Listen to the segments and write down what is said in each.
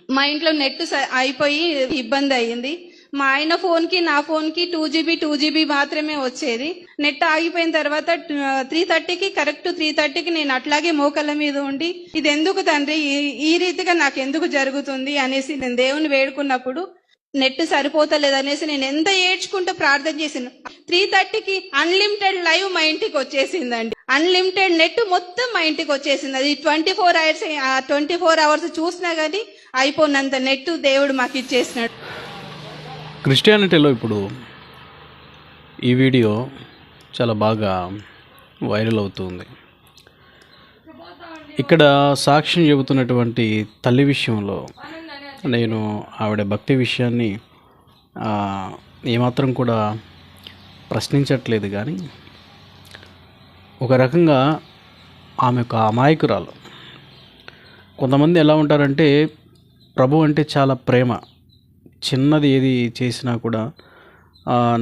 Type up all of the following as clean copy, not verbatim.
మా ఇంట్లో నెట్ అయిపోయి ఇబ్బంది అయ్యింది. మా ఆయన ఫోన్కి నా ఫోన్కి 2GB మాత్రమే వచ్చేది. నెట్ ఆగిపోయిన తర్వాత 3:30కి కరెక్ట్ 3:30కి నేను అట్లాగే మోకాళ్ళ మీద ఉండి, ఇది ఎందుకు తండ్రి ఈ రీతిగా నాకు ఎందుకు జరుగుతుంది అనేసి నేను దేవుని వేడుకున్నప్పుడు నెట్ సరిపోతలేదనేసి నేను ఎంత ఏడ్చుకుంటూ ప్రార్థన చేసిన 3:30కి అన్లిమిటెడ్ లైవ్ మా ఇంటికి వచ్చేసిందండి. అన్లిమిటెడ్ నెట్ మొత్తం మా ఇంటికి వచ్చేసింది. అది 24 అవర్స్ చూసినా కానీ అయిపోయినంత నెట్ దేవుడు మాకు ఇచ్చేసినాడు. క్రిస్టియానిటీలో ఇప్పుడు ఈ వీడియో చాలా బాగా వైరల్ అవుతుంది. ఇక్కడ సాక్ష్యం చెబుతున్నటువంటి తల్లి విషయంలో నేను ఆవిడ భక్తి విషయాన్ని ఏమాత్రం కూడా ప్రశ్నించట్లేదు, కానీ ఒక రకంగా ఆమె ఒక అమాయకురాలు. కొంతమంది ఎలా ఉంటారంటే ప్రభు అంటే చాలా ప్రేమ, చిన్నది ఏది చేసినా కూడా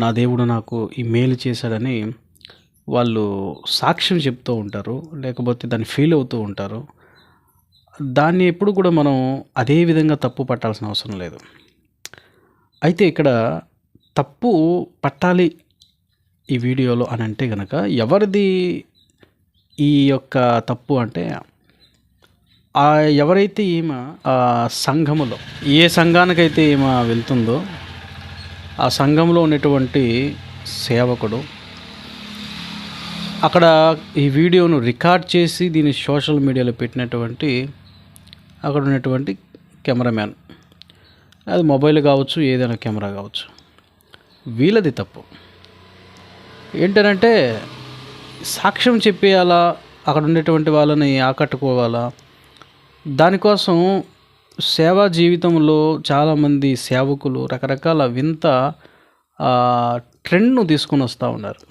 నా దేవుడు నాకు ఈ మేలు చేశాడని వాళ్ళు సాక్ష్యం చెప్తూ ఉంటారు, లేకపోతే దాన్ని ఫీల్ అవుతూ ఉంటారు. దాన్ని ఎప్పుడు కూడా మనం అదే విధంగా తప్పు పట్టాల్సిన అవసరం లేదు. అయితే ఇక్కడ తప్పు పట్టాలి ఈ వీడియోలో అని అంటే కనుక ఎవరిది ఈ యొక్క తప్పు అంటే, ఎవరైతే ఈమె సంఘములో ఏ సంఘానికైతే ఈమె వెళ్తుందో ఆ సంఘంలో ఉన్నటువంటి సేవకుడు అక్కడ ఈ వీడియోను రికార్డ్ చేసి దీన్ని సోషల్ మీడియాలో పెట్టినటువంటి అక్కడ ఉన్నటువంటి కెమెరామ్యాన్, అది మొబైల్ కావచ్చు, ఏదైనా కెమెరా కావచ్చు, వీళ్ళది తప్పు. ఏంటంటే సాక్ష్యం చెప్పేయాలా, అక్కడ ఉండేటువంటి వాళ్ళని ఆకట్టుకోవాలా. దానికోసం సేవా జీవితంలో చాలామంది సేవకులు రకరకాల వింత ట్రెండ్ను తీసుకొని వస్తూ ఉన్నారు.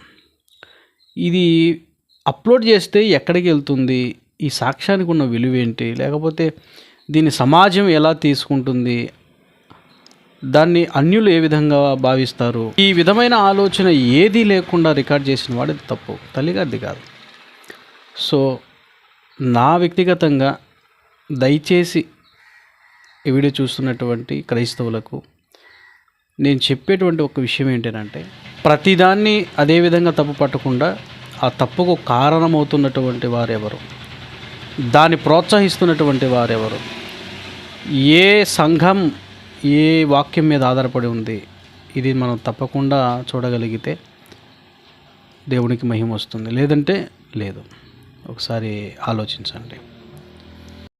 ఇది అప్లోడ్ చేస్తే ఎక్కడికి వెళ్తుంది, ఈ సాక్ష్యానికి ఉన్న విలువ ఏంటి, లేకపోతే దీన్ని సమాజం ఎలా తీసుకుంటుంది, దాన్ని అన్యులు ఏ విధంగా భావిస్తారు, ఈ విధమైన ఆలోచన ఏదీ లేకుండా రికార్డ్ చేసిన వాడిది తప్పు, తల్లిగారిది కాదు. సో నా వ్యక్తిగతంగా దయచేసి ఈ వీడియో చూస్తున్నటువంటి క్రైస్తవులకు నేను చెప్పేటువంటి ఒక విషయం ఏంటంటే, ప్రతిదాన్ని అదేవిధంగా తప్పు పట్టకుండా ఆ తప్పుకు కారణమవుతున్నటువంటి వారెవరు, దాన్ని ప్రోత్సహిస్తున్నటువంటి వారెవరు, ఏ సంఘం ఏ వాక్యం మీద ఆధారపడి ఉంది, ఇది మనం తప్పకుండా చూడగలిగితే దేవునికి మహిమ వస్తుంది, లేదంటే లేదు. ఒకసారి ఆలోచించండి.